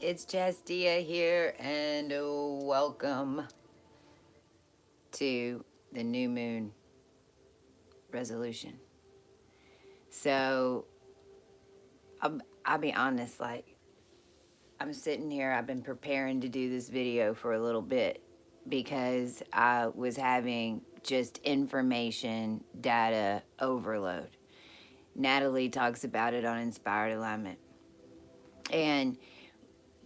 It's Chastia here, and welcome to the new moon resolution. So, I'll be honest, like, I'm sitting here, I've been preparing to do this video for a little bit because I was having just information data overload. Natalie talks about it on Inspired Alignment. And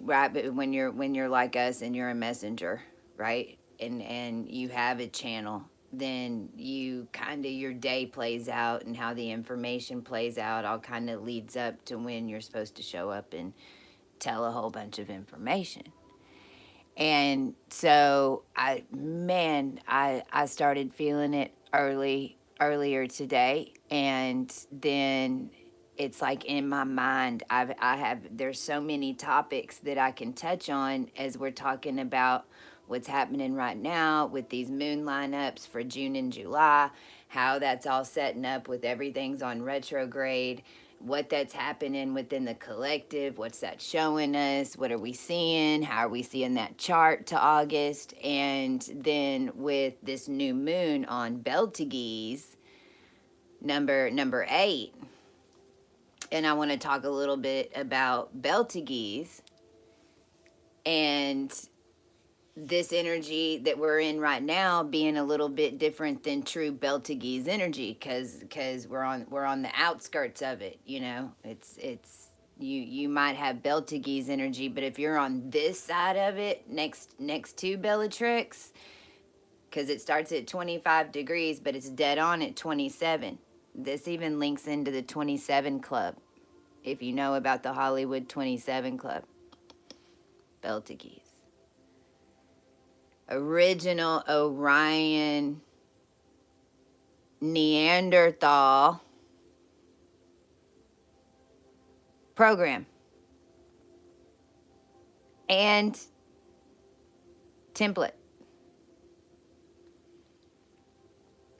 right, but when you're like us and you're a messenger, right, and you have a channel, then you kind of, your day plays out and how the information plays out all kind of leads up to when you're supposed to show up and tell a whole bunch of information. And so I started feeling it earlier today, and then it's like in my mind there's so many topics that I can touch on as we're talking about what's happening right now with these moon lineups for June and July, how that's all setting up with everything's on retrograde, what that's happening within the collective, what's that showing us, what are we seeing, how are we seeing that chart to August, and then with this new moon on Beltagese, number 8, and I want to talk a little bit about Beltagese and this energy that we're in right now being a little bit different than true Beltagese energy, because we're on the outskirts of it. It's you might have Beltagese energy, but if you're on this side of it, next to Bellatrix, because it starts at 25 degrees, but it's dead on at 27. This even links into the 27 Club, if you know about the Hollywood 27 Club. Beltagese. Original Orion Neanderthal program and template.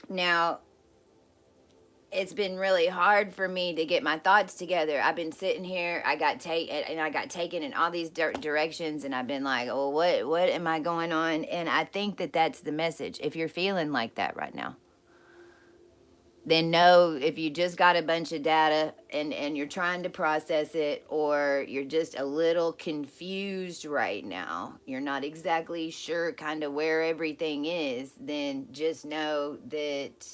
Now, it's been really hard for me to get my thoughts together. I've been sitting here, I got taken in all these directions, and I've been like, oh, what am I going on? And I think that that's the message. If you're feeling like that right now, then know, if you just got a bunch of data and you're trying to process it, or you're just a little confused right now, you're not exactly sure kind of where everything is, then just know that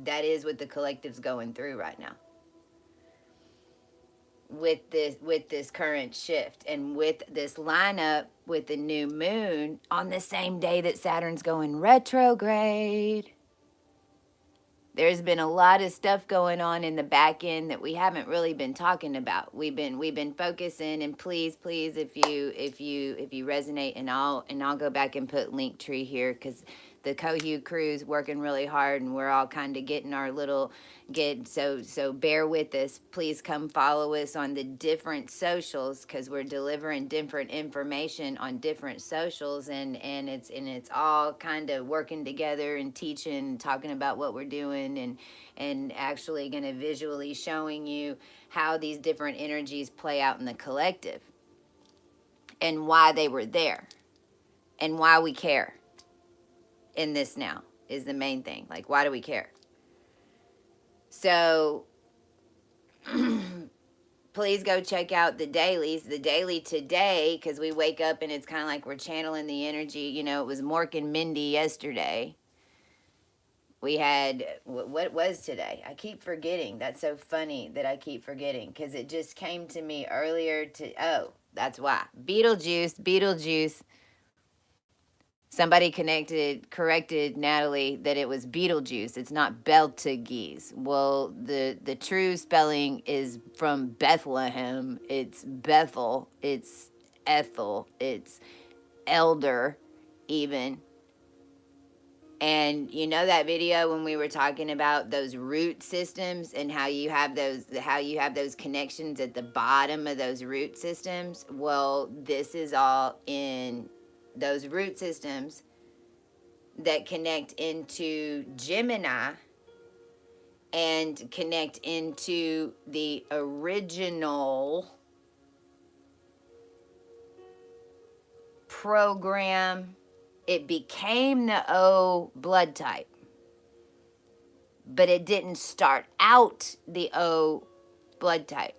that is what the collective's going through right now with this current shift, and with this lineup with the new moon on the same day that Saturn's going retrograde. There's been a lot of stuff going on in the back end that we haven't really been talking about. We've been focusing, and please, if you resonate, and I'll go back and put Linktree here, because the Cohue crew's working really hard, and we're all kind of getting our little so bear with us. Please come follow us on the different socials, because we're delivering different information on different socials, and it's all kind of working together and teaching and talking about what we're doing, and actually going to visually showing you how these different energies play out in the collective and why they were there and why we care in this now is the main thing. Like, why do we care? So please go check out the dailies. The daily today, because we wake up and it's kind of like we're channeling the energy. It was Mork and Mindy yesterday. We had, what was today? I keep forgetting. That's so funny that I keep forgetting, because it just came to me earlier that's why. Beetlejuice. Somebody corrected Natalie that it was Beetlejuice. It's not Beltagese. Well, the true spelling is from Bethlehem. It's Bethel. It's Ethel. It's elder, even. And you know that video when we were talking about those root systems and how you have those connections at the bottom of those root systems? Well, this is all in those root systems that connect into Gemini and connect into the original program. It became the O blood type, but it didn't start out the O blood type.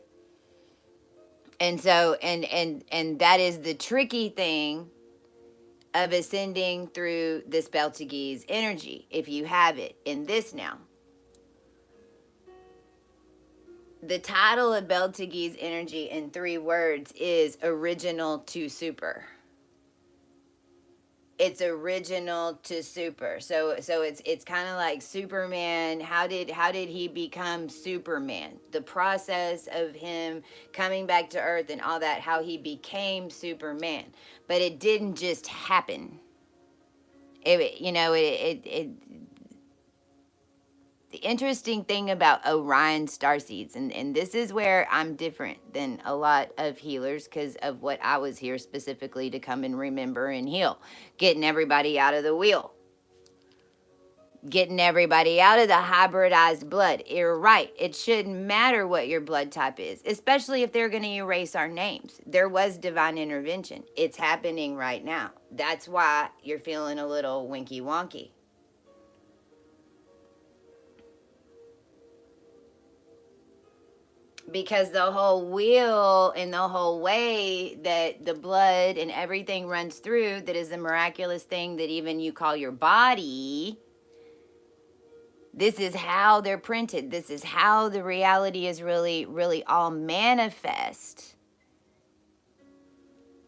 And so, and that is the tricky thing of ascending through this Beltagese energy, if you have it in this now. The title of Beltagese energy in 3 words is original to super. It's original to super. So it's kind of like Superman. How did he become Superman? The process of him coming back to Earth and all that, how he became Superman. But it didn't just happen. The interesting thing about Orion starseeds, and this is where I'm different than a lot of healers because of what I was here specifically to come and remember and heal. Getting everybody out of the wheel. Getting everybody out of the hybridized blood. You're right. It shouldn't matter what your blood type is, especially if they're going to erase our names. There was divine intervention. It's happening right now. That's why you're feeling a little winky wonky. Because the whole wheel and the whole way that the blood and everything runs through, that is the miraculous thing that even you call your body, this is how they're printed. This is how the reality is really, really all manifest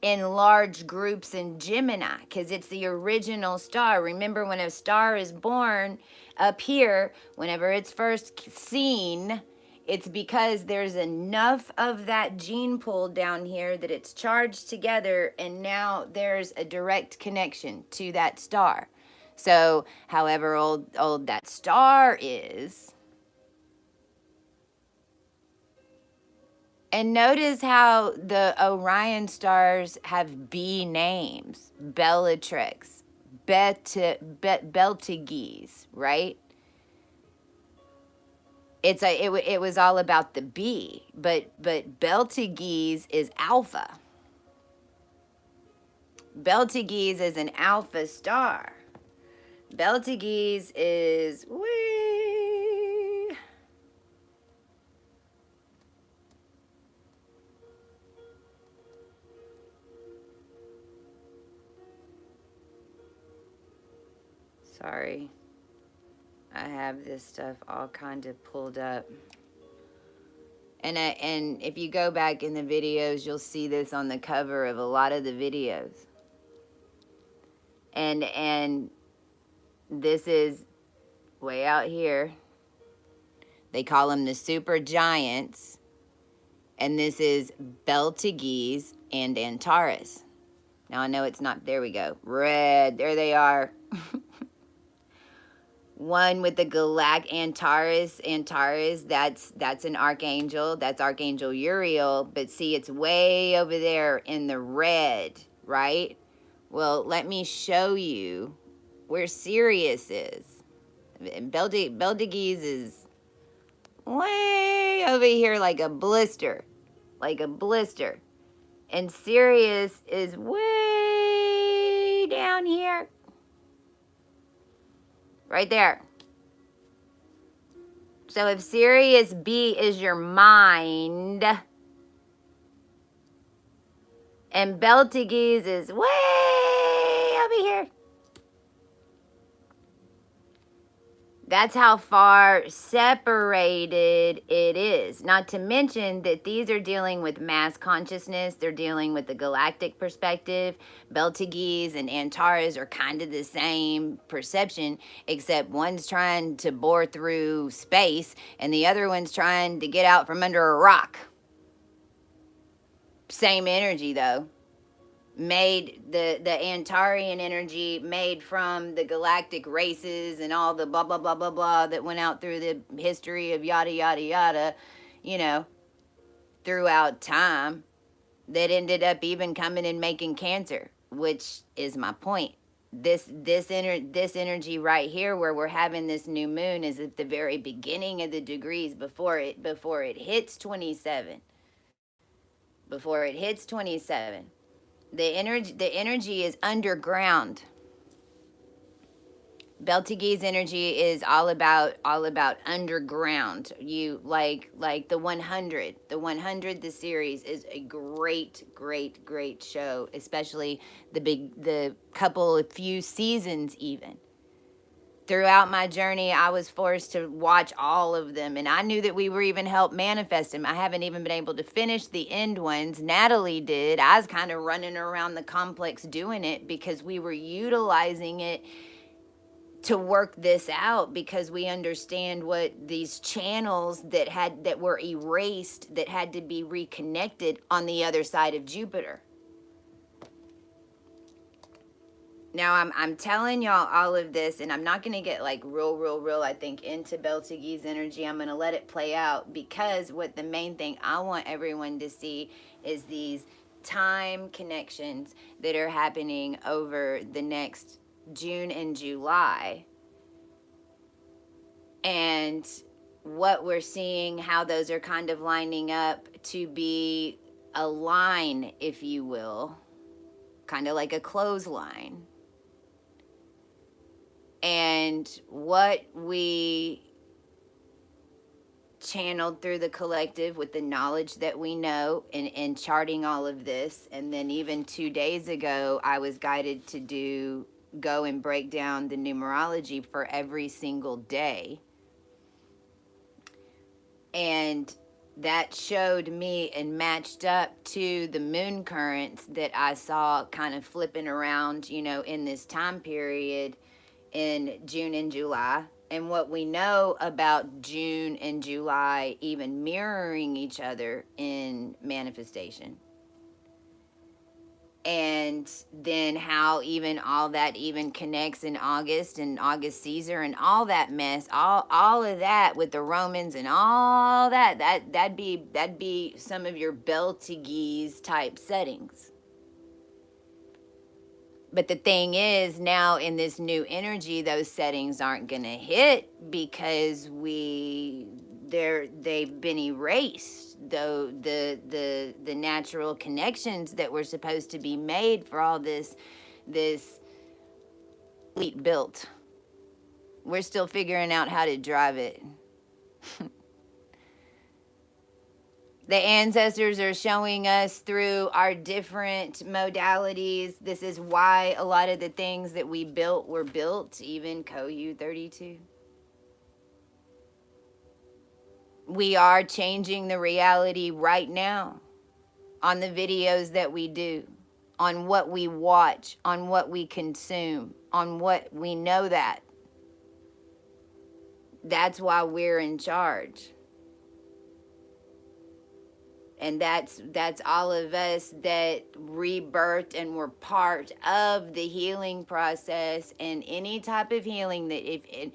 in large groups in Gemini, because it's the original star. Remember, when a star is born up here, whenever it's first seen, it's because there's enough of that gene pool down here that it's charged together, and now there's a direct connection to that star. So however old that star is, and notice how the Orion stars have B names: Bellatrix, Beltagese, right? It was all about the B, but Beltagese is alpha. Beltagese is an alpha star. Beltagese is sorry. I have this stuff all kind of pulled up. And if you go back in the videos, you'll see this on the cover of a lot of the videos. And this is way out here. They call them the super giants. And this is Beltagese and Antares. Now I know it's not, there we go. Red, there they are. One with the Antares, that's an archangel. That's Archangel Uriel. But see, it's way over there in the red, right? Well, let me show you where Sirius is. Beltagese is way over here like a blister. Like a blister. And Sirius is way down here. Right there. So if Sirius B is your mind, and Beltagese is way over here, that's how far separated it is. Not to mention that these are dealing with mass consciousness. They're dealing with the galactic perspective. Beltagese and Antares are kind of the same perception, except one's trying to bore through space and the other one's trying to get out from under a rock. Same energy, though. Made the Antarian energy made from the galactic races and all the blah blah blah blah blah that went out through the history of yada yada yada, you know, throughout time, that ended up even coming and making Cancer, which is my point. This energy right here, where we're having this new moon, is at the very beginning of the degrees before it hits 27. Before it hits 27. The energy is underground. Beltegee's energy is all about underground. You like the 100. The 100, the series is a great show, especially the couple of few seasons even. Throughout my journey, I was forced to watch all of them, and I knew that we were even helped manifest them. I haven't even been able to finish the end ones. Natalie did. I was kind of running around the complex doing it because we were utilizing it to work this out, because we understand what these channels that were erased, that had to be reconnected on the other side of Jupiter. Now I'm telling y'all all of this, and I'm not gonna get like real, I think, into Beltegee's energy. I'm gonna let it play out, because what the main thing I want everyone to see is these time connections that are happening over the next June and July, and what we're seeing, how those are kind of lining up to be a line, if you will, kind of like a clothesline. And what we channeled through the collective with the knowledge that we know, and charting all of this. And then even 2 days ago, I was guided to go and break down the numerology for every single day. And that showed me and matched up to the moon currents that I saw kind of flipping around, in this time period in June and July. And what we know about June and July even mirroring each other in manifestation. And then how even all that even connects in August, and August Caesar and all that mess, all of that with the Romans and all that'd be some of your Beltegees type settings. But the thing is, now in this new energy, those settings aren't going to hit, because they've been erased. Though the natural connections that were supposed to be made for all this fleet built, we're still figuring out how to drive it. The ancestors are showing us through our different modalities. This is why a lot of the things that we built were built, even Koyu 32. We are changing the reality right now on the videos that we do, on what we watch, on what we consume, on what we know that. That's why we're in charge. And that's all of us that rebirthed and were part of the healing process. And any type of healing that if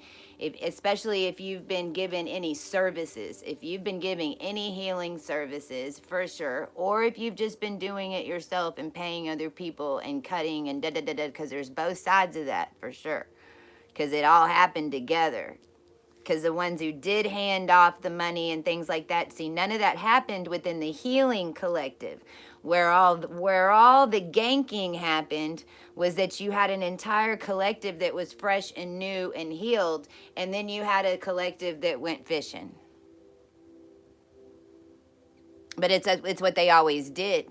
especially if you've been given any services, if you've been giving any healing services, for sure, or if you've just been doing it yourself and paying other people and cutting and because there's both sides of that, for sure, because it all happened together. Because the ones who did hand off the money and things like that, see, none of that happened within the healing collective. Where all the ganking happened was that you had an entire collective that was fresh and new and healed, and then you had a collective that went fishing. But it's what they always did.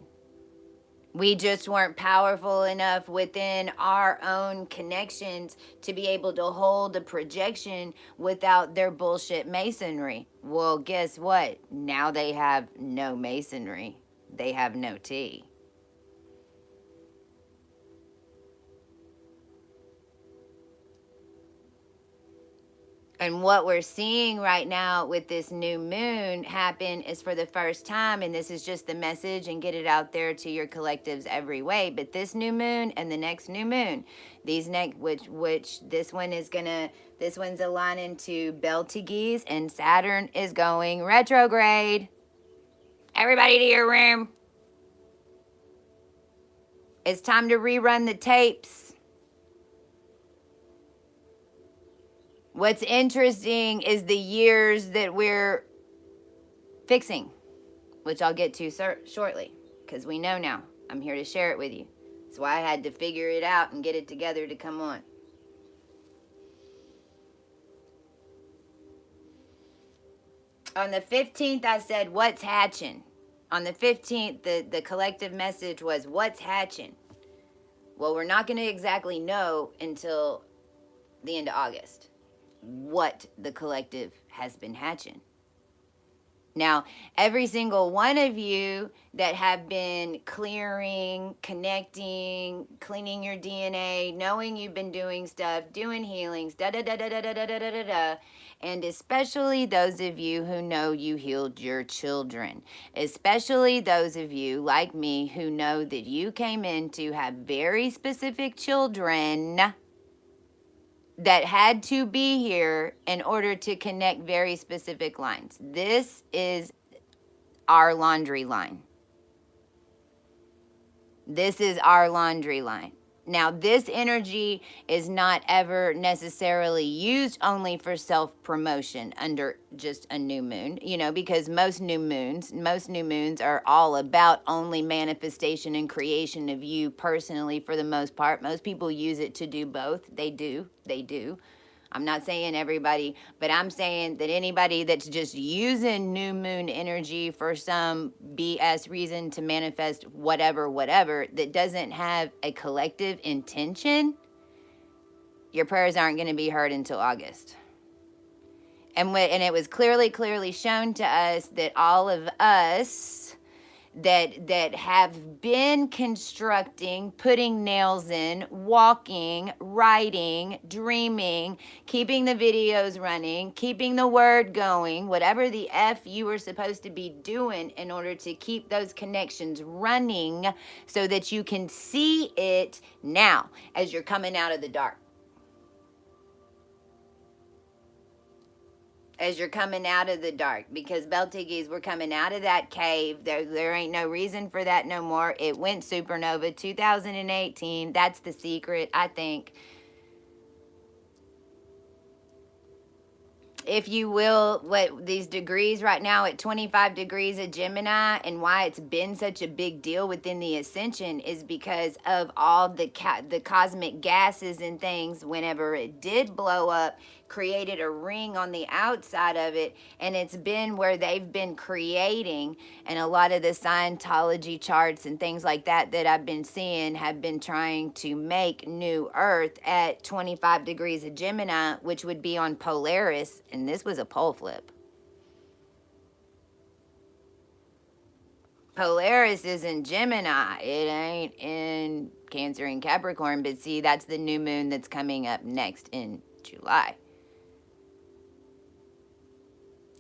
We just weren't powerful enough within our own connections to be able to hold a projection without their bullshit masonry. Well, guess what? Now they have no masonry. They have no tea. And what we're seeing right now with this new moon happen is for the first time, and this is just the message, and get it out there to your collectives every way. But this new moon and the next new moon, these next, which this one's aligning to Beltegees, and Saturn is going retrograde. Everybody to your room. It's time to rerun the tapes. What's interesting is the years that we're fixing, which I'll get to shortly, because we know now. I'm here to share it with you. That's why I had to figure it out and get it together to come on. On the 15th, I said, what's hatching? On the 15th, the collective message was, what's hatching? Well, we're not going to exactly know until the end of August what the collective has been hatching. Now, every single one of you that have been clearing, connecting, cleaning your DNA, knowing you've been doing stuff, doing healings, and especially those of you who know you healed your children, especially those of you like me who know that you came in to have very specific children that had to be here in order to connect very specific lines. This is our laundry line. This is our laundry line. Now, this energy is not ever necessarily used only for self-promotion under just a new moon, you know, because most new moons are all about only manifestation and creation of you personally for the most part. Most people use it to do both. They do. I'm not saying everybody, but I'm saying that anybody that's just using new moon energy for some BS reason to manifest whatever, that doesn't have a collective intention, your prayers aren't going to be heard until August. And it was clearly shown to us that all of us that have been constructing, putting nails in, walking, writing, dreaming, keeping the videos running, keeping the word going, whatever the F you were supposed to be doing in order to keep those connections running so that you can see it now as you're coming out of the dark. As you're coming out of the dark, because Beltigis, we're coming out of that cave. There ain't no reason for that no more. It went supernova 2018. That's the secret, I think. If you will, what these degrees right now at 25 degrees of Gemini, and why it's been such a big deal within the ascension is because of all the cosmic gases and things. Whenever it did blow up, created a ring on the outside of it, and it's been where they've been creating, and a lot of the Scientology charts and things like that I've been seeing have been trying to make new Earth at 25 degrees of Gemini, which would be on Polaris, and this was a pole flip. Polaris is in Gemini. It ain't in Cancer and Capricorn, but see, that's the new moon that's coming up next in July.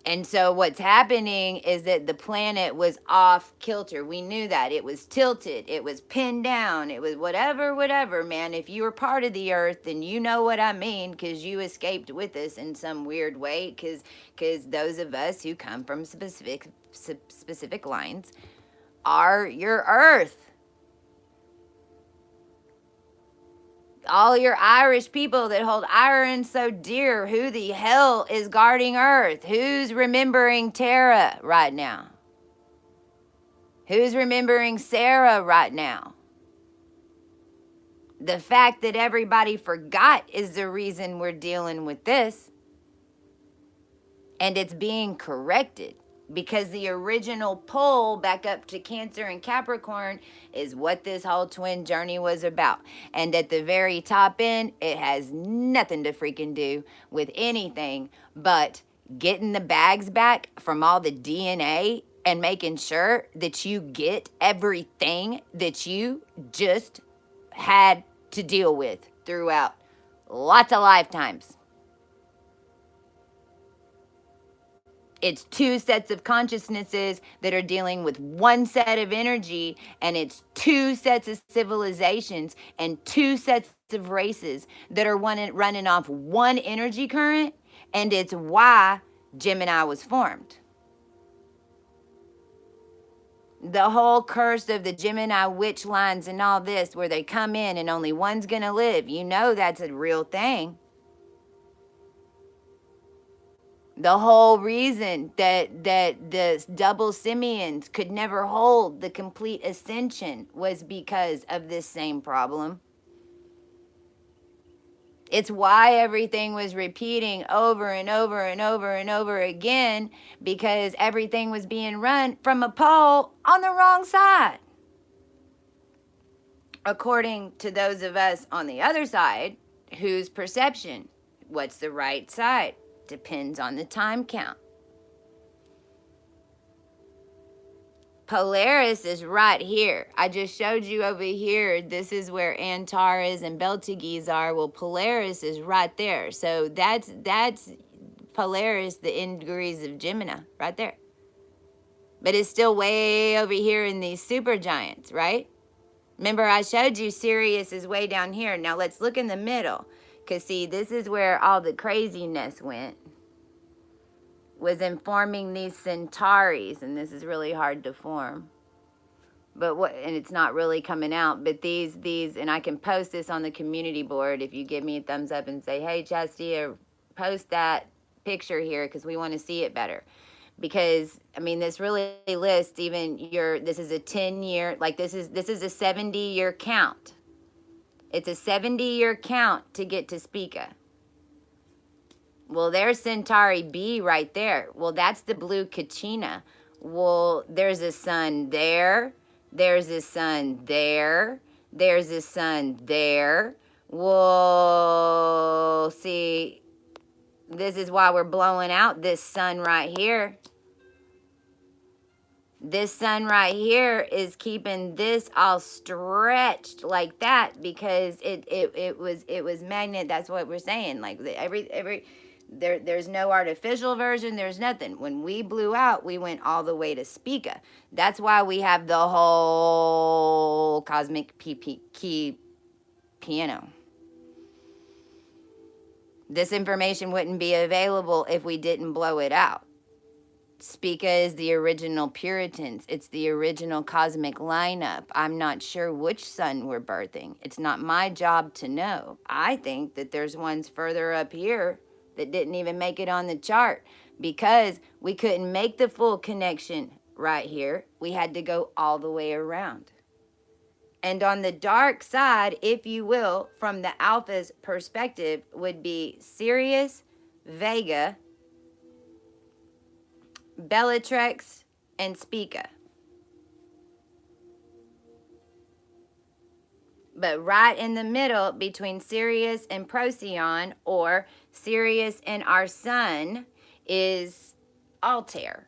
And so what's happening is that the planet was off kilter. We knew that. It was tilted. It was pinned down. It was whatever, man. If you were part of the earth, then you know what I mean, because you escaped with us in some weird way, because those of us who come from specific lines are your earth. All your Irish people that hold iron so dear, who the hell is guarding Earth? Who's remembering Tara right now? Who's remembering Sarah right now? The fact that everybody forgot is the reason we're dealing with this. And it's being corrected. Because the original pull back up to Cancer and Capricorn is what this whole twin journey was about. And at the very top end, it has nothing to freaking do with anything but getting the bags back from all the DNA and making sure that you get everything that you just had to deal with throughout lots of lifetimes. It's two sets of consciousnesses that are dealing with one set of energy, and it's two sets of civilizations and two sets of races that are running off one energy current, and it's why Gemini was formed. The whole curse of the Gemini witch lines and all this, where they come in and only one's going to live, you know that's a real thing. The whole reason that the double simians could never hold the complete ascension was because of this same problem. It's why everything was repeating over and over and over and over again, because everything was being run from a pole on the wrong side. According to those of us on the other side, whose perception, what's the right side, depends on the time count. Polaris is right here. I just showed you over here. This is where Antares and Betelgeuse are. Well, Polaris is right there. So that's Polaris, the end degrees of Gemini, right there. But it's still way over here in these supergiants, right? Remember, I showed you Sirius is way down here. Now let's look in the middle. Because, see, this is where all the craziness went. Was in forming these Centaurs. And this is really hard to form. But what, and it's not really coming out. But these, and I can post this on the community board if you give me a thumbs up and say, hey, Chastia, post that picture here because we want to see it better. Because, I mean, this really lists even this is a 10-year, like this is a 70-year count. It's a 70-year count to get to Spica. Well, there's Centauri B right there. Well, that's the blue Kachina. Well, there's a sun there. There's a sun there. There's a sun there. Well, see, this is why we're blowing out this sun right here. This sun right here is keeping this all stretched like that because it was magnet. That's what we're saying. Like there's no artificial version. There's nothing. When we blew out, we went all the way to Spica. That's why we have the whole cosmic key piano. This information wouldn't be available if we didn't blow it out. Spica is the original Puritans. It's the original cosmic lineup. I'm not sure which sun we're birthing. It's not my job to know. I think that there's ones further up here that didn't even make it on the chart because we couldn't make the full connection right here. We had to go all the way around. And on the dark side, if you will, from the Alpha's perspective, would be Sirius, Vega, Bellatrix, and Spica. But right in the middle between Sirius and Procyon, or Sirius and our sun, is Altair.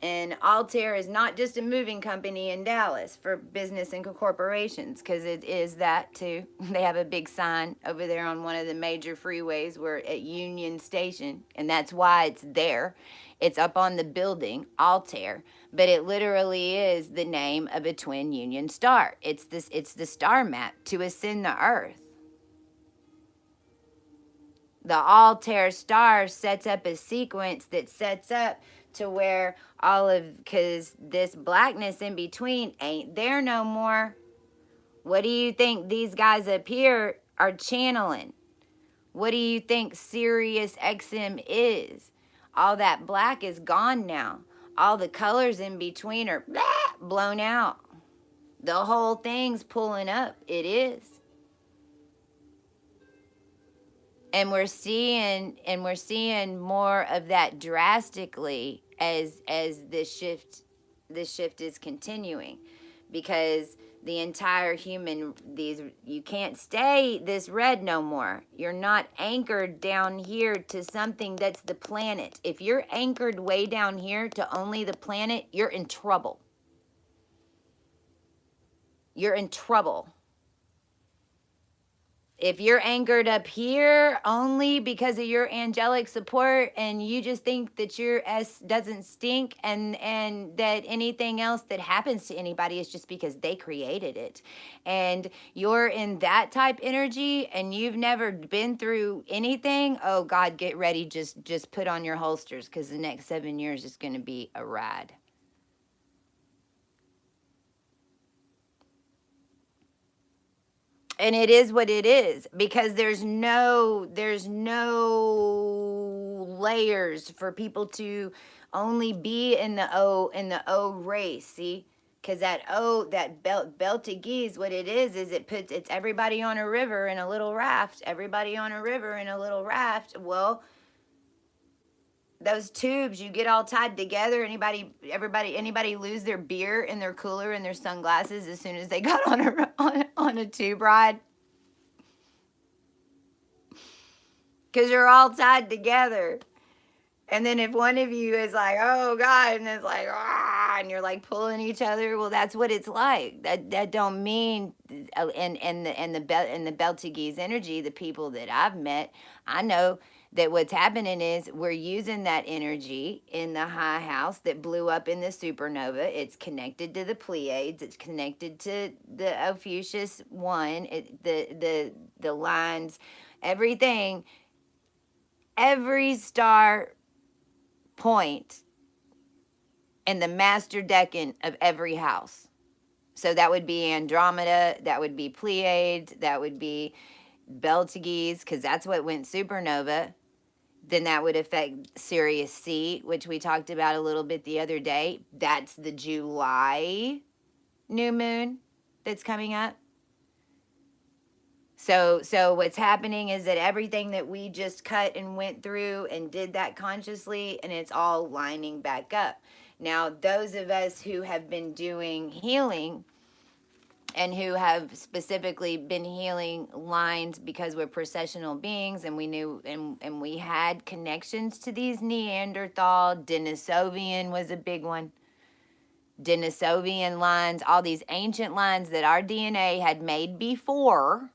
And Altair is not just a moving company in Dallas for business and corporations, because it is that too. They have a big sign over there on one of the major freeways. We're at Union Station, and that's why it's there. It's up on the building, Altair, but it literally is the name of a twin union star. It's the star map to ascend the Earth. The Altair star sets up a sequence that sets up to where because this blackness in between ain't there no more. What do you think these guys up here are channeling? What do you think Sirius XM is? All that black is gone now. All the colors in between are blown out. The whole thing's pulling up. It is. And we're seeing more of that drastically as this shift is continuing, because the entire you can't stay this red no more. You're not anchored down here to something that's the planet. If you're anchored way down here to only the planet, you're in trouble. You're in trouble. If you're anchored up here only because of your angelic support and you just think that your S doesn't stink and that anything else that happens to anybody is just because they created it, and you're in that type energy and you've never been through anything, oh God, get ready. Just put on your holsters, because the next 7 years is going to be a ride. And it is what it is, because there's no layers for people to only be in the O race. See, because that belted geese, what it is it's everybody on a river in a little raft. Everybody on a river in a little raft. Well, those tubes, you get all tied together. Anybody lose their beer in their cooler and their sunglasses as soon as they got on a tube ride? Because you're all tied together. And then if one of you is like, oh God, and it's like, ah, and you're like pulling each other, well, that's what it's like. That don't mean, and the Beltagese energy, the people that I've met, I know that what's happening is we're using that energy in the high house that blew up in the supernova. It's connected to the Pleiades. It's connected to the Ophiuchus one. The lines, everything, every star point in the master decan of every house. So that would be Andromeda, that would be Pleiades, that would be Beltagese, because that's what went supernova. Then that would affect Sirius C, which we talked about a little bit the other day. That's the July new moon that's coming up. So what's happening is that everything that we just cut and went through and did that consciously, and it's all lining back up. Now, those of us who have been doing healing and who have specifically been healing lines because we're processional beings and we knew and we had connections to these Neanderthal, Denisovian was a big one. Denisovian lines, all these ancient lines that our DNA had made before.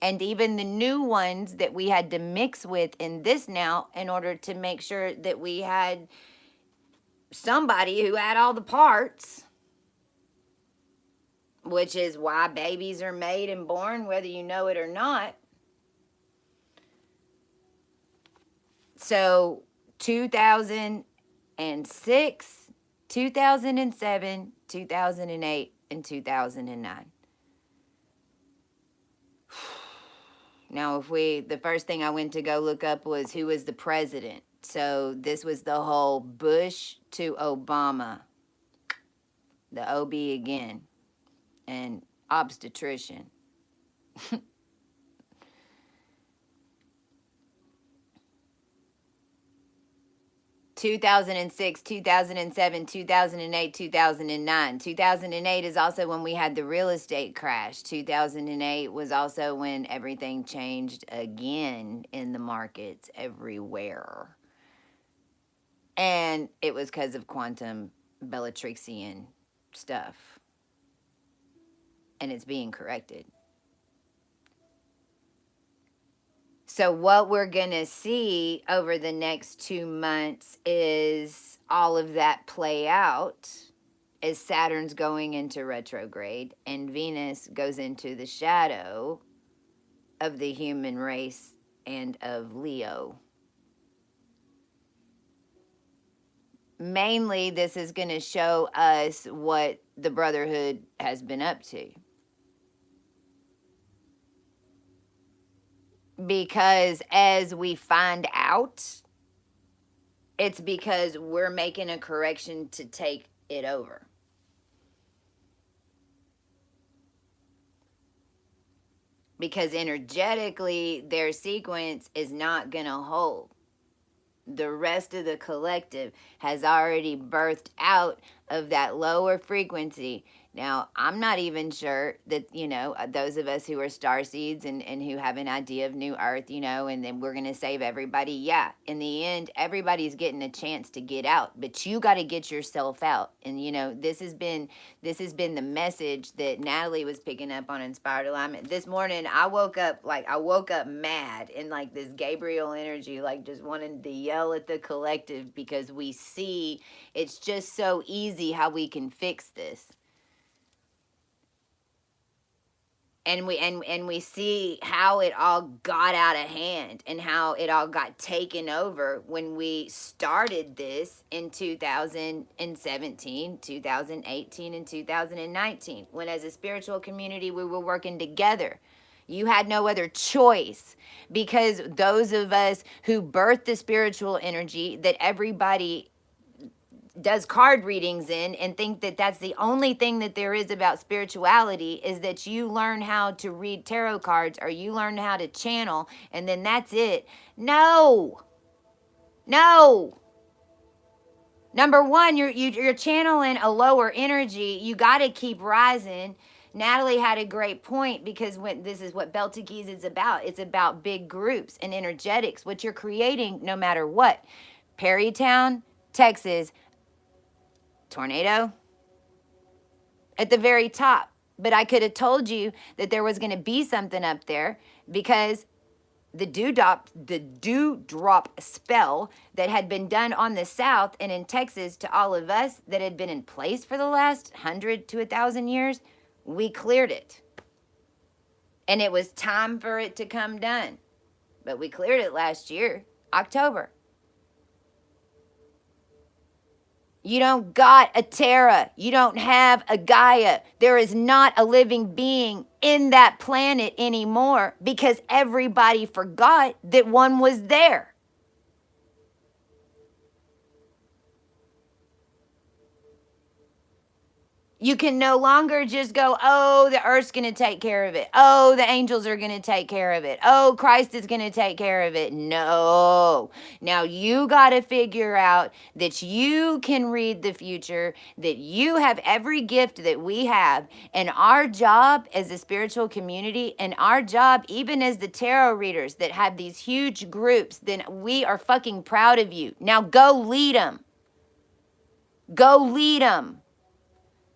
And even the new ones that we had to mix with in this now in order to make sure that we had somebody who had all the parts, which is why babies are made and born, whether you know it or not. So 2006, 2007, 2008, and 2009. Now, the first thing I went to go look up was who was the president. So this was the whole Bush to Obama, the OB again, and obstetrician. 2006, 2007, 2008, 2009. 2008 is also when we had the real estate crash. 2008 was also when everything changed again in the markets everywhere. And it was because of quantum Bellatrixian stuff. And it's being corrected. So what we're going to see over the next 2 months is all of that play out as Saturn's going into retrograde and Venus goes into the shadow of the human race and of Leo. Mainly, this is going to show us what the Brotherhood has been up to. Because as we find out, it's because we're making a correction to take it over. Because energetically, their sequence is not going to hold. The rest of the collective has already birthed out of that lower frequency. Now, I'm not even sure that, those of us who are starseeds and who have an idea of New Earth, and then we're going to save everybody. Yeah, in the end, everybody's getting a chance to get out, but you got to get yourself out. And, this has been the message that Natalie was picking up on Inspired Alignment. This morning, I woke up mad in like this Gabriel energy, like just wanting to yell at the collective because we see it's just so easy how we can fix this. And we see how it all got out of hand and how it all got taken over when we started this in 2017, 2018, and 2019. When as a spiritual community, we were working together. You had no other choice, because those of us who birth the spiritual energy that everybody does card readings in and think that that's the only thing that there is about spirituality, is that you learn how to read tarot cards or you learn how to channel and then that's it. No. No. Number one, you're channeling a lower energy. You got to keep rising. Natalie had a great point, because when this is what Beltagese is about. It's about big groups and energetics, what you're creating no matter what. Perrytown, Texas, tornado at the very top. But I could have told you that there was going to be something up there, because the dewdrop spell that had been done on the South and in Texas to all of us, that had been in place for the last 100 to 1,000 years, we cleared it. And it was time for it to come done. But we cleared it last year, October. You don't got a Terra. You don't have a Gaia. There is not a living being in that planet anymore, because everybody forgot that one was there. You can no longer just go, oh, the earth's going to take care of it. Oh, the angels are going to take care of it. Oh, Christ is going to take care of it. No. Now you got to figure out that you can read the future, that you have every gift that we have. And our job as a spiritual community, and our job even as the tarot readers that have these huge groups, then we are fucking proud of you. Now go lead them. Go lead them.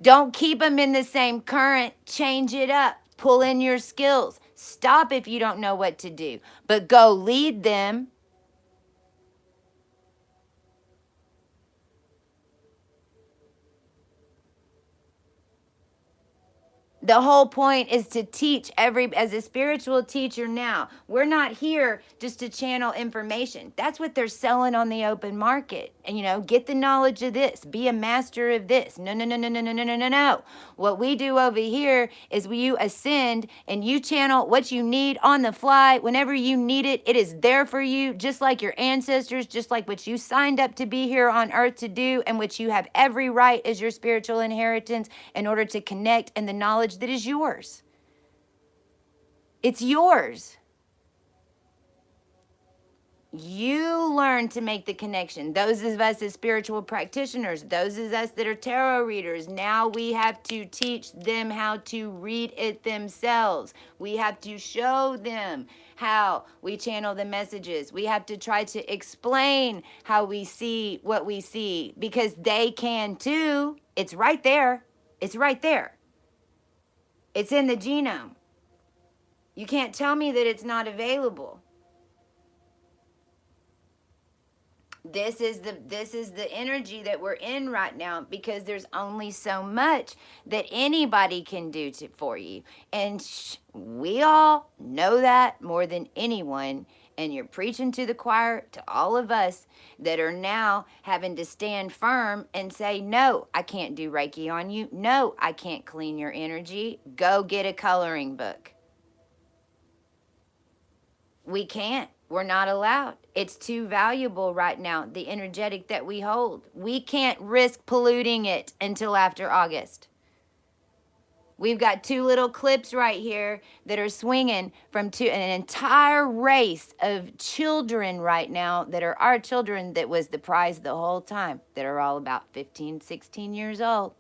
Don't keep them in the same current. Change it up. Pull in your skills. Stop if you don't know what to do, but go lead them. The whole point is to teach as a spiritual teacher now. We're not here just to channel information. That's what they're selling on the open market. And, get the knowledge of this. Be a master of this. No, no, no, no, no, no, no, no, no, no. What we do over here is you ascend and you channel what you need on the fly. Whenever you need it, it is there for you, just like your ancestors, just like what you signed up to be here on earth to do, and which you have every right as your spiritual inheritance in order to connect and the knowledge that is yours. It's yours. You learn to make the connection. Those of us as spiritual practitioners, those of us that are tarot readers, now we have to teach them how to read it themselves. We have to show them how we channel the messages. We have to try to explain how we see what we see, because they can too. It's right there. It's right there. It's in the genome. You can't tell me that it's not available. This is the energy that we're in right now, because there's only so much that anybody can do for you. And we all know that more than anyone. And you're preaching to the choir, to all of us that are now having to stand firm and say, no, I can't do Reiki on you. No, I can't clean your energy. Go get a coloring book. We can't. We're not allowed. It's too valuable right now, the energetic that we hold. We can't risk polluting it until after August. We've got two little clips right here that are swinging from an entire race of children right now that are our children, that was the prize the whole time, that are all about 15, 16 years old.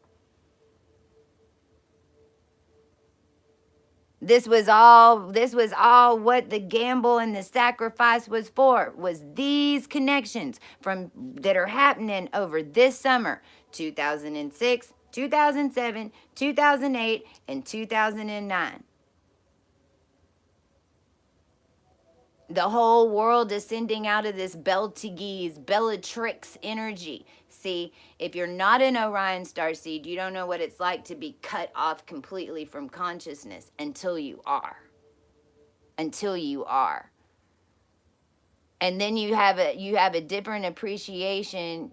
This was all what the gamble and the sacrifice was for, was these connections that are happening over this summer, 2006, 2007, 2008, and 2009. The whole world is sending out of this Beltagese, Bellatrix energy. See, if you're not an Orion starseed, you don't know what it's like to be cut off completely from consciousness until you are. Until you are. And then you have a different appreciation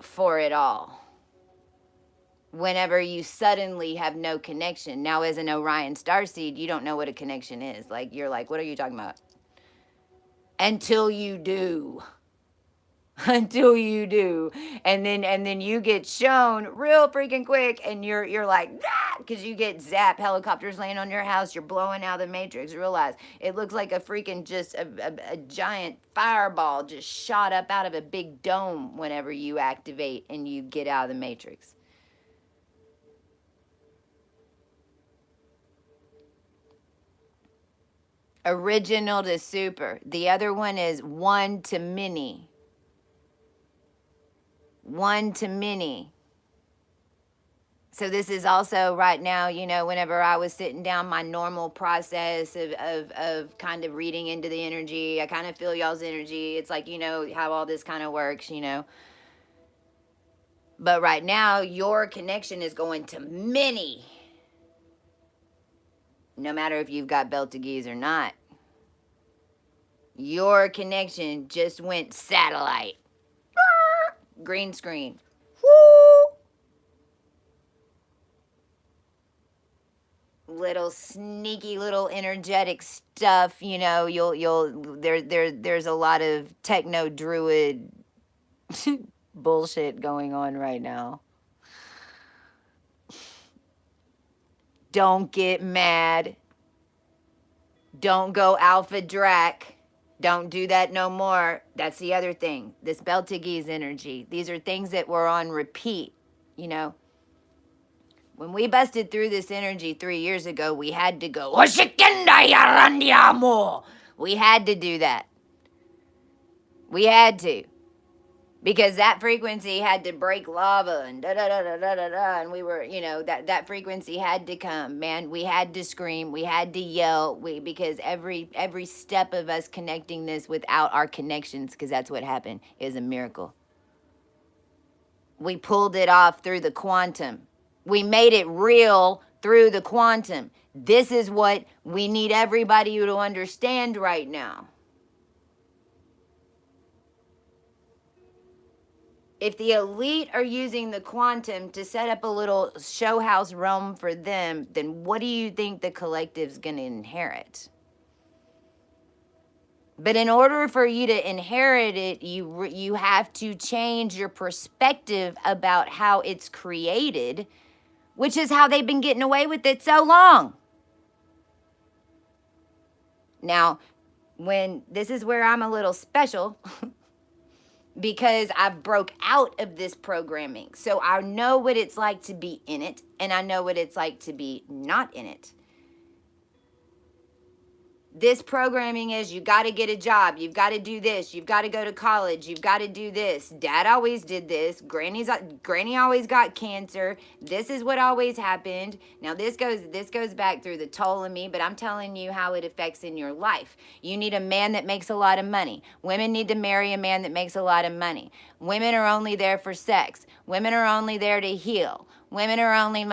for it all. whenever you suddenly have no connection. Now, as an Orion starseed, you don't know what a connection is. Like, you're like, what are you talking about? Until you do. Until you do. And then you get shown real freaking quick, and you're like, ah, because you get zapped, helicopters land on your house, you're blowing out the matrix. Realize it looks like a freaking just a giant fireball just shot up out of a big dome whenever you activate and you get out of the matrix. Original to super. The other one is one to many. One to many. So this is also right now, whenever I was sitting down my normal process of kind of reading into the energy, I kind of feel y'all's energy. It's like, how all this kind of works. But right now, your connection is going to many. No matter if you've got Beltagese or not. Your connection just went satellite. Green screen. Woo! Little sneaky little energetic stuff, there's a lot of techno druid bullshit going on right now. Don't get mad. Don't go alpha drac. Don't do that no more. That's the other thing. This Beltagese energy. These are things that were on repeat, When we busted through this energy 3 years ago, we had to go, we had to do that. We had to. Because that frequency had to break lava and da-da-da-da-da-da. And we were, that frequency had to come, man. We had to scream. We had to yell. Because every step of us connecting this without our connections, because that's what happened, is a miracle. We pulled it off through the quantum. We made it real through the quantum. This is what we need everybody to understand right now. If the elite are using the quantum to set up a little show house realm for them, then what do you think the collective's going to inherit? But in order for you to inherit it, you have to change your perspective about how it's created, which is how they've been getting away with it so long. Now, this is where I'm a little special, because I broke out of this programming. So I know what it's like to be in it, and I know what it's like to be not in it. This programming is, you got to get a job, you've got to do this, you've got to go to college, you've got to do this. Dad always did this. Granny always got cancer. This is what always happened. Now this goes back through the Ptolemy, but I'm telling you how it affects in your life. You need a man that makes a lot of money. Women need to marry a man that makes a lot of money. Women are only there for sex. Women are only there to heal. Women are only...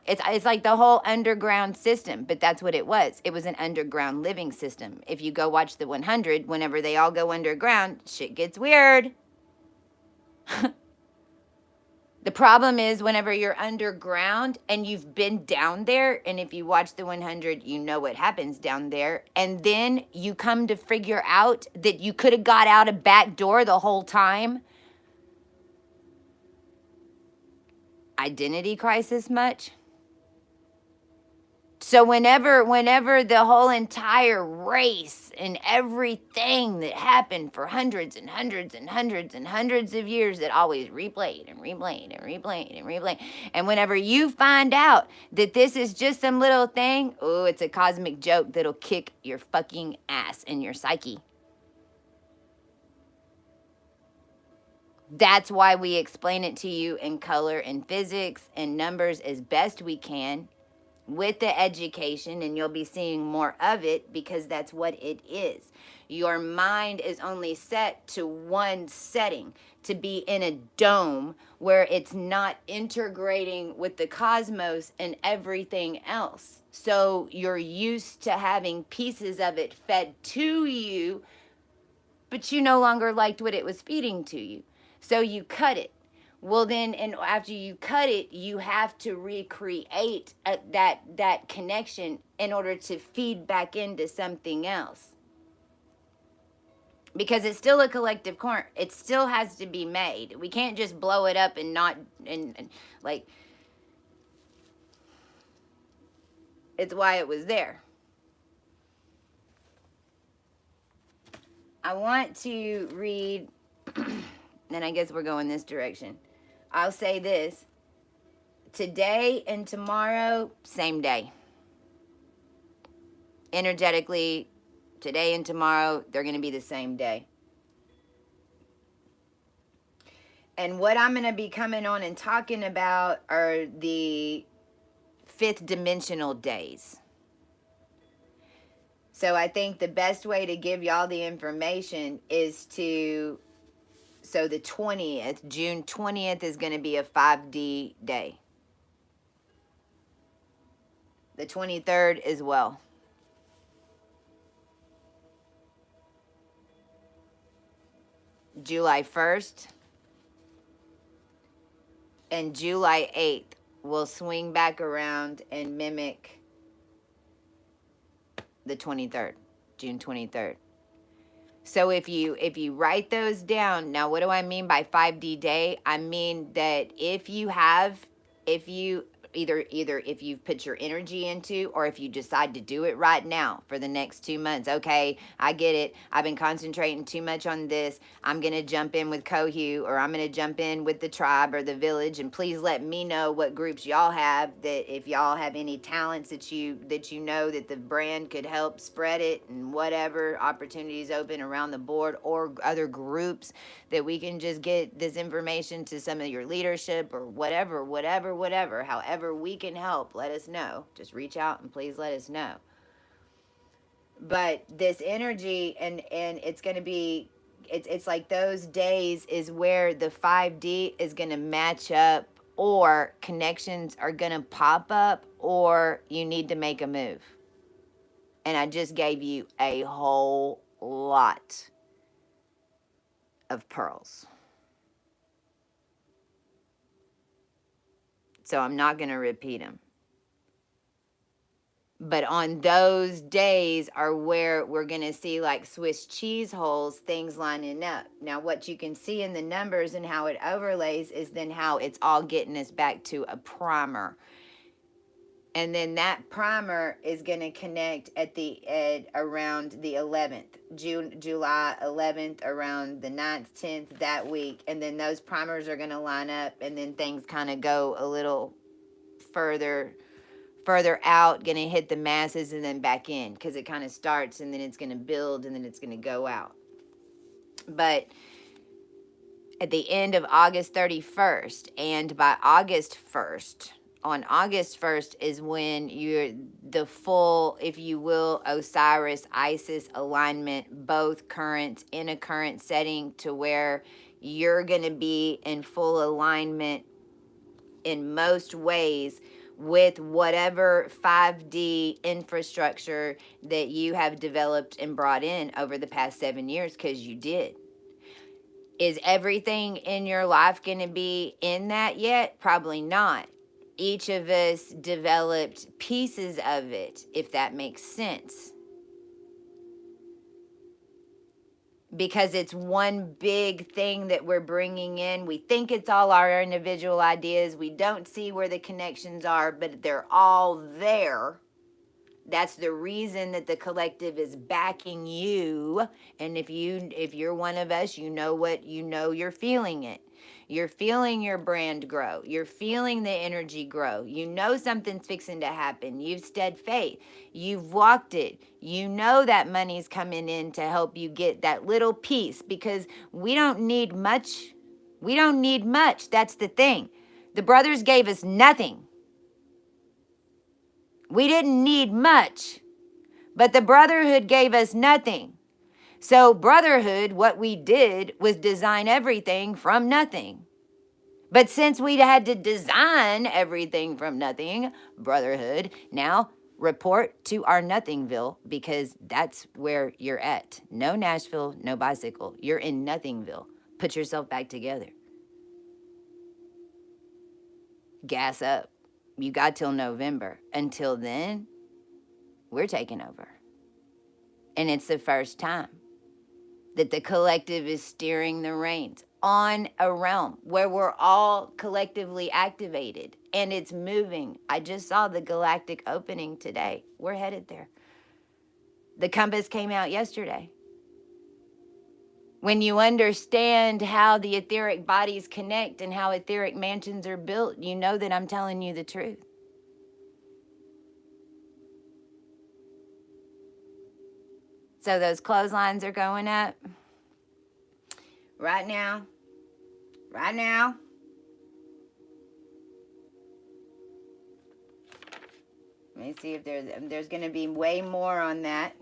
It's like the whole underground system, but that's what it was. It was an underground living system. If you go watch the 100, whenever they all go underground, shit gets weird. The problem is whenever you're underground and you've been down there, and if you watch the 100, you know what happens down there, and then you come to figure out that you could have got out a back door the whole time. Identity crisis much? So whenever the whole entire race and everything that happened for hundreds and hundreds and hundreds and hundreds of years, that always replayed and replayed and replayed and replayed. And whenever you find out that this is just some little thing, oh, it's a cosmic joke that'll kick your fucking ass in your psyche. That's why we explain it to you in color and physics and numbers as best we can with the education, and you'll be seeing more of it because that's what it is. Your mind is only set to one setting, to be in a dome where it's not integrating with the cosmos and everything else. So you're used to having pieces of it fed to you, but you no longer liked what it was feeding to you. So you cut it. Well, then, and after you cut it, you have to recreate that connection in order to feed back into something else. Because it's still a collective current. It still has to be made. We can't just blow it up and not, and like, it's why it was there. I want to read, and I guess we're going this direction. I'll say this. Today and tomorrow, same day. Energetically, today and tomorrow, they're going to be the same day. And what I'm going to be coming on and talking about are the fifth dimensional days. So I think the best way to give y'all the information is to, so the 20th, June 20th is going to be a 5D day. The 23rd as well. July 1st and July 8th will swing back around and mimic the 23rd, June 23rd. So if you write those down, now what do I mean by 5D day? I mean that if you either if you've put your energy into, or if you decide to do it right now for the next 2 months. Okay, I get it. I've been concentrating too much on this. I'm going to jump in with Kohu, or I'm going to jump in with the tribe or the village. And please let me know what groups y'all have, that if y'all have any talents that you know that the brand could help spread it, and whatever opportunities open around the board, or other groups that we can just get this information to some of your leadership, or whatever, however we can help, let us know. Just reach out and please let us know. But this energy, and it's going to be, it's like those days is where the 5D is going to match up, or connections are going to pop up, or you need to make a move. And I just gave you a whole lot of pearls. So I'm not going to repeat them. But on those days are where we're going to see, like Swiss cheese holes, things lining up. Now, what you can see in the numbers and how it overlays is then how it's all getting us back to a primer. And then that primer is going to connect at around the 11th, July 11th, around the 9th, 10th, that week. And then those primers are going to line up, and then things kind of go a little further out, going to hit the masses and then back in, because it kind of starts and then it's going to build and then it's going to go out. But at the end of August 31st, and by August 1st, on August 1st is when you're the full, if you will, Osiris, Isis alignment, both currents in a current setting, to where you're going to be in full alignment in most ways with whatever 5D infrastructure that you have developed and brought in over the past 7 years, because you did. Is everything in your life going to be in that yet? Probably not. Each of us developed pieces of it, if that makes sense. Because it's one big thing that we're bringing in. We think it's all our individual ideas. We don't see where the connections are, but they're all there. That's the reason that the collective is backing you. And if you're one of us, you know you're feeling it. You're feeling your brand grow. You're feeling the energy grow. You know something's fixing to happen. You've stead faith. You've walked it. You know that money's coming in to help you get that little piece, because we don't need much. We don't need much. That's the thing. The brothers gave us nothing. We didn't need much, but the brotherhood gave us nothing. So brotherhood, what we did was design everything from nothing. But since we had to design everything from nothing, brotherhood, now report to our Nothingville, because that's where you're at. No Nashville, no bicycle. You're in Nothingville. Put yourself back together. gas up. You got till November. Until then, we're taking over. And it's the first time that the collective is steering the reins on a realm where we're all collectively activated and it's moving. I just saw the galactic opening today. We're headed there. The compass came out yesterday. When you understand how the etheric bodies connect and how etheric mansions are built, you know that I'm telling you the truth. So those clotheslines are going up right now. Right now. Let me see if there's going to be way more on that.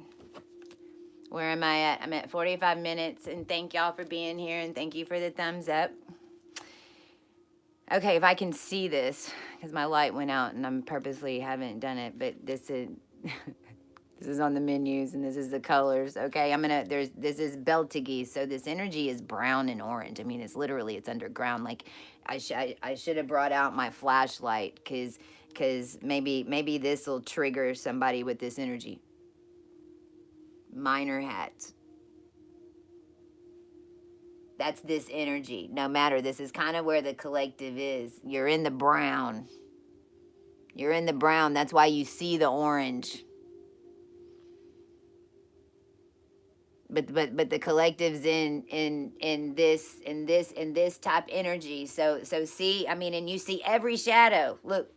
Where am I at? I'm at 45 minutes, and thank y'all for being here, and thank you for the thumbs up. Okay, if I can see this, because my light went out, and I'm purposely haven't done it, but this is this is on the menus, and this is the colors. Okay, this is Beltagese, so this energy is brown and orange. I mean, it's underground. Like, I should have brought out my flashlight, because maybe this will trigger somebody with this energy. Minor hats. That's this energy. No matter, this is kind of where the collective is. You're in the brown. You're in the brown. That's why you see the orange. But the collective's in this type energy. So see, I mean, and you see every shadow. Look.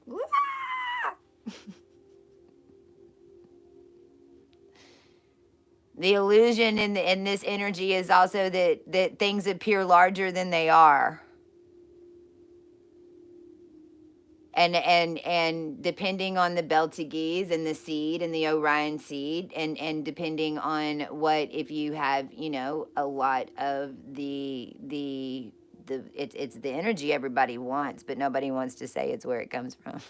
The illusion in this energy is also that things appear larger than they are. And depending on the Beltagese and the seed and the Orion seed, and depending on what, if you have, a lot of it's the energy everybody wants, but nobody wants to say it's where it comes from.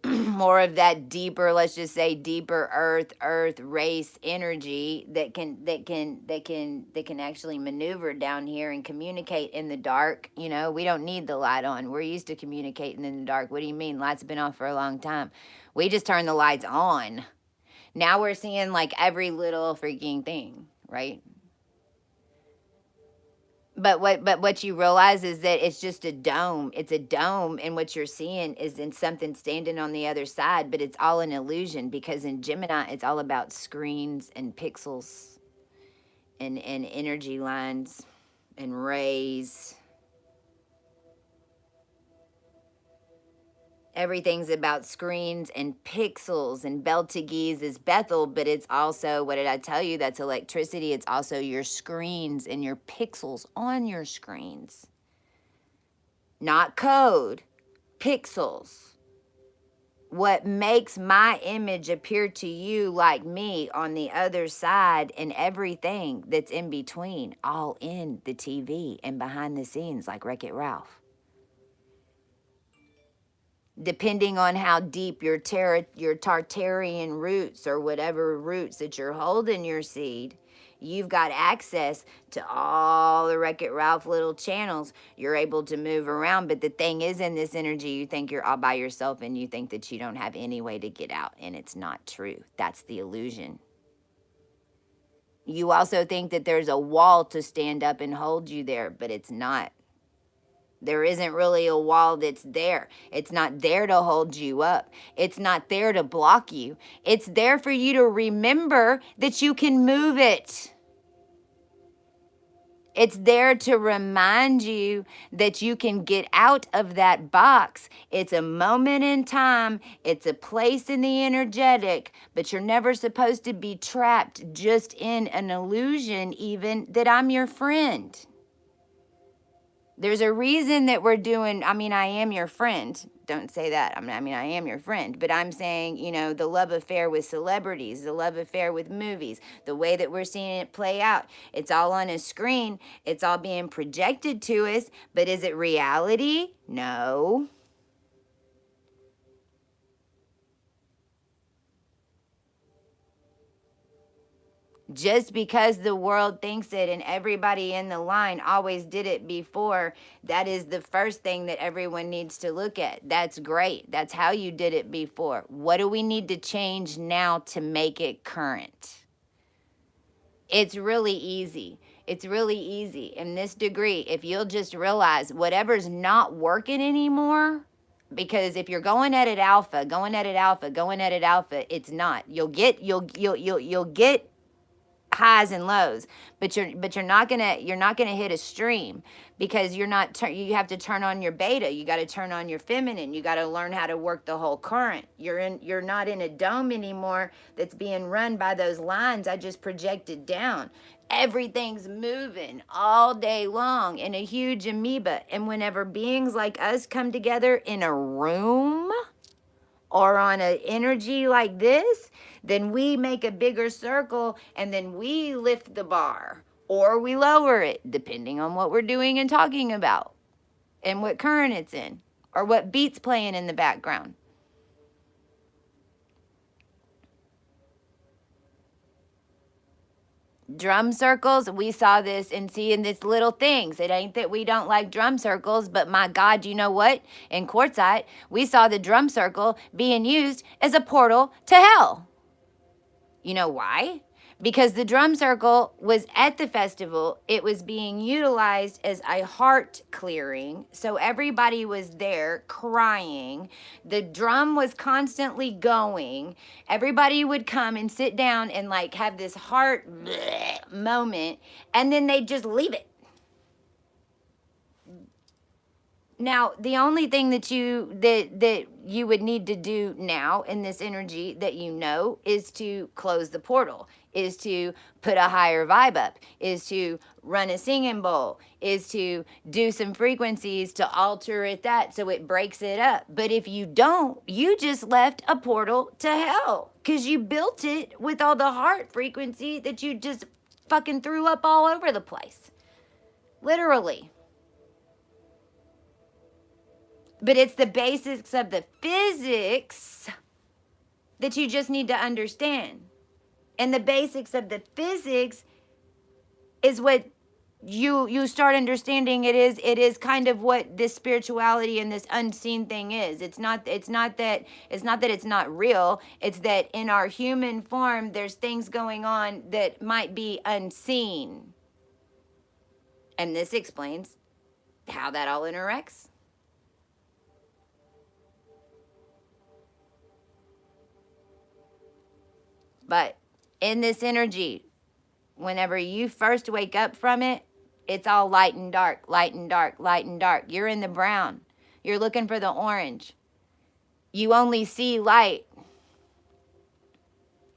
More of that deeper, let's just say deeper earth race energy that can actually maneuver down here and communicate in the dark. We don't need the light on. We're used to communicating in the dark. What do you mean? Lights have been off for a long time. We just turn the lights on. Now we're seeing like every little freaking thing, right? But what you realize is that it's just a dome. It's a dome, and what you're seeing is in something standing on the other side, but it's all an illusion, because in Gemini, it's all about screens and pixels and energy lines and rays. Everything's about screens and pixels, and Beltagese is Bethel, but it's also, what did I tell you? That's electricity. It's also your screens and your pixels on your screens. Not code, pixels. What makes my image appear to you like me on the other side, and everything that's in between, all in the TV and behind the scenes, like Wreck-It Ralph. Depending on how deep your Tartarian roots, or whatever roots that you're holding your seed, you've got access to all the Wreck-It Ralph little channels. You're able to move around. But the thing is, in this energy, you think you're all by yourself, and you think that you don't have any way to get out. And it's not true. That's the illusion. You also think that there's a wall to stand up and hold you there, but it's not. There isn't really a wall that's there. It's not there to hold you up. It's not there to block you. It's there for you to remember that you can move it. It's there to remind you that you can get out of that box. It's a moment in time. It's a place in the energetic, but you're never supposed to be trapped just in an illusion, even that I'm your friend. There's a reason that we're doing, I am your friend. Don't say that. I am your friend. But I'm saying, the love affair with celebrities, the love affair with movies, the way that we're seeing it play out. It's all on a screen. It's all being projected to us. But is it reality? No. Just because the world thinks it and everybody in the line always did it before, that is the first thing that everyone needs to look at. That's great. That's how you did it before. What do we need to change now to make it current? It's really easy. It's really easy. In this degree, if you'll just realize whatever's not working anymore, because if you're going at it alpha, it's not. You'll get highs and lows, but you're not gonna hit a stream, because you're not you have to turn on your beta. You got to turn on your feminine. You got to learn how to work the whole current. You're not in a dome anymore that's being run by those lines I just projected down. Everything's moving all day long in a huge amoeba. And whenever beings like us come together in a room or on an energy like this, then we make a bigger circle, and then we lift the bar or we lower it, depending on what we're doing and talking about and what current it's in or what beat's playing in the background. Drum circles, we saw this and see in these little things. It ain't that we don't like drum circles, but my God, you know what? In Quartzite, we saw the drum circle being used as a portal to hell. You know why? Because the drum circle was at the festival. It was being utilized as a heart clearing. So everybody was there crying. The drum was constantly going. Everybody would come and sit down and like have this heart moment, and then they'd just leave it. Now, the only thing that you would need to do now in this energy that you know is to close the portal, is to put a higher vibe up, is to run a singing bowl, is to do some frequencies to alter it that so it breaks it up. But if you don't, you just left a portal to hell, because you built it with all the heart frequency that you just fucking threw up all over the place. Literally. But it's the basics of the physics that you just need to understand. And the basics of the physics is what you start understanding. It is kind of what this spirituality and this unseen thing is. It's not that it's not real. It's that in our human form there's things going on that might be unseen. And this explains how that all interacts. But in this energy, whenever you first wake up from it, it's all light and dark, light and dark, light and dark. You're in the brown. You're looking for the orange. You only see light.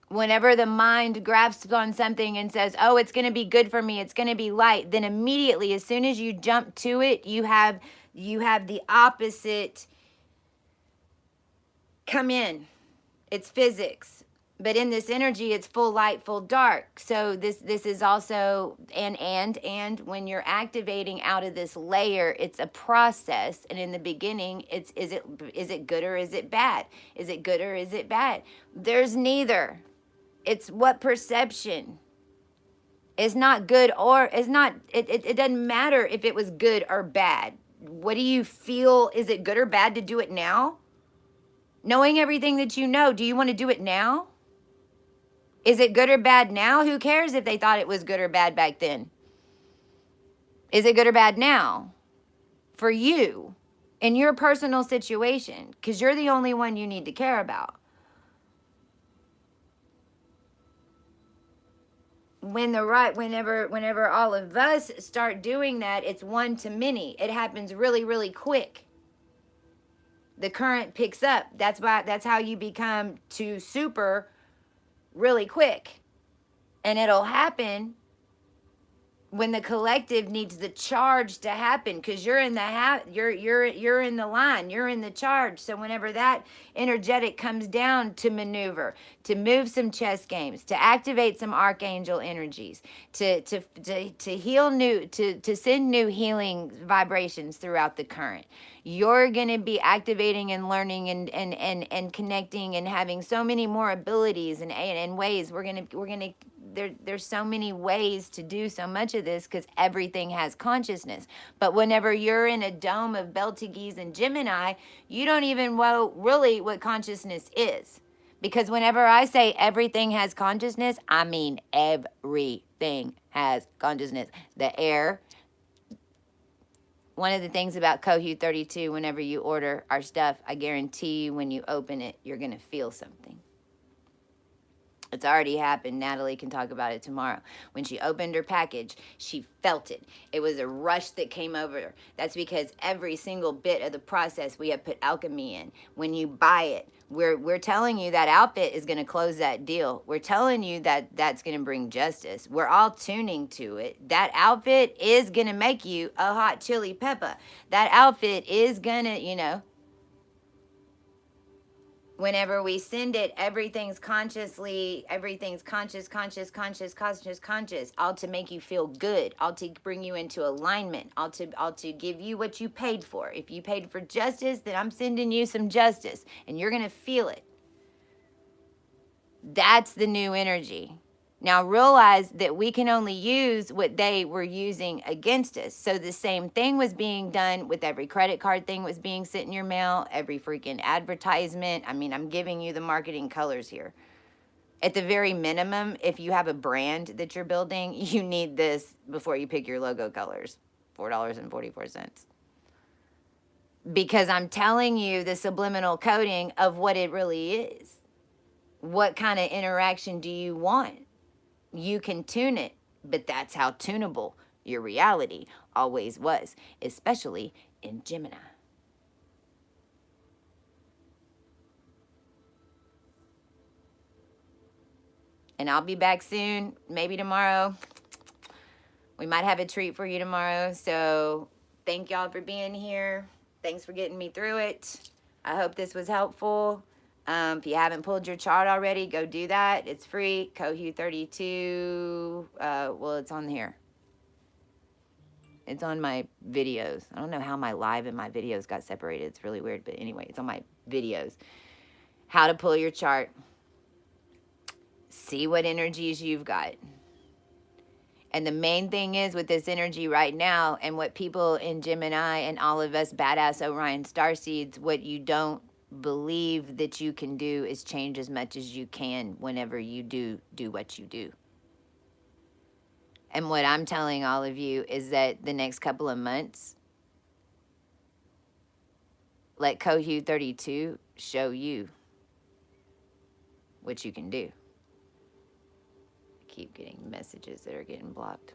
Whenever the mind grasps on something and says, oh, it's going to be good for me, it's going to be light, then immediately, as soon as you jump to it, you have the opposite come in. It's physics. But in this energy, it's full light, full dark. So this is also, and when you're activating out of this layer, it's a process. And in the beginning, is it good or is it bad? Is it good or is it bad? There's neither. It's what perception. It's not good or it's not, it doesn't matter if it was good or bad. What do you feel? Is it good or bad to do it now? Knowing everything that you know, do you want to do it now? Is it good or bad now? Who cares if they thought it was good or bad back then? Is it good or bad now? For you, in your personal situation, because you're the only one you need to care about. Whenever all of us start doing that, it's one to many. It happens really, really quick. The current picks up. That's how you become to super really quick. And it'll happen when the collective needs the charge to happen, because you're in the you're in the line, you're in the charge. So whenever that energetic comes down to maneuver, to move some chess games, to activate some archangel energies, to heal new, to send new healing vibrations throughout the current, you're going to be activating and learning and connecting and having so many more abilities and ways. We're going to there's so many ways to do so much of this because everything has consciousness. But whenever you're in a dome of Beltages and Gemini, you don't even know really what consciousness is. Because whenever I say everything has consciousness, I mean everything has consciousness. The air. One of the things about Cohu 32, whenever you order our stuff, I guarantee you when you open it, you're going to feel something. It's already happened. Natalie can talk about it tomorrow. When she opened her package, she felt it. It was a rush that came over her. That's because every single bit of the process we have put alchemy in. When you buy it, we're telling you that outfit is going to close that deal. We're telling you that that's going to bring justice. We're all tuning to it. That outfit is going to make you a hot chili pepper. That outfit is going to, whenever we send it, everything's conscious, all to make you feel good, all to bring you into alignment, all to give you what you paid for. If you paid for justice, then I'm sending you some justice, and you're going to feel it. That's the new energy. Now realize that we can only use what they were using against us. So the same thing was being done with every credit card thing was being sent in your mail, every freaking advertisement. I mean, I'm giving you the marketing colors here. At the very minimum, if you have a brand that you're building, you need this before you pick your logo colors, $4.44. Because I'm telling you the subliminal coding of what it really is. What kind of interaction do you want? You can tune it, but that's how tunable your reality always was, especially in Gemini. And I'll be back soon, maybe tomorrow. We might have a treat for you tomorrow. So thank y'all for being here. Thanks for getting me through it. I hope this was helpful. If you haven't pulled your chart already, go do that. It's free. Cohu 32. Well, it's on here. It's on my videos. I don't know how my live and my videos got separated. It's really weird. But anyway, it's on my videos. How to pull your chart. See what energies you've got. And the main thing is with this energy right now and what people in Gemini and all of us badass Orion starseeds, what you don't believe that you can do is change as much as you can whenever you do what you do. And what I'm telling all of you is that the next couple of months, let Cohu 32 show you what you can do. I keep getting messages that are getting blocked.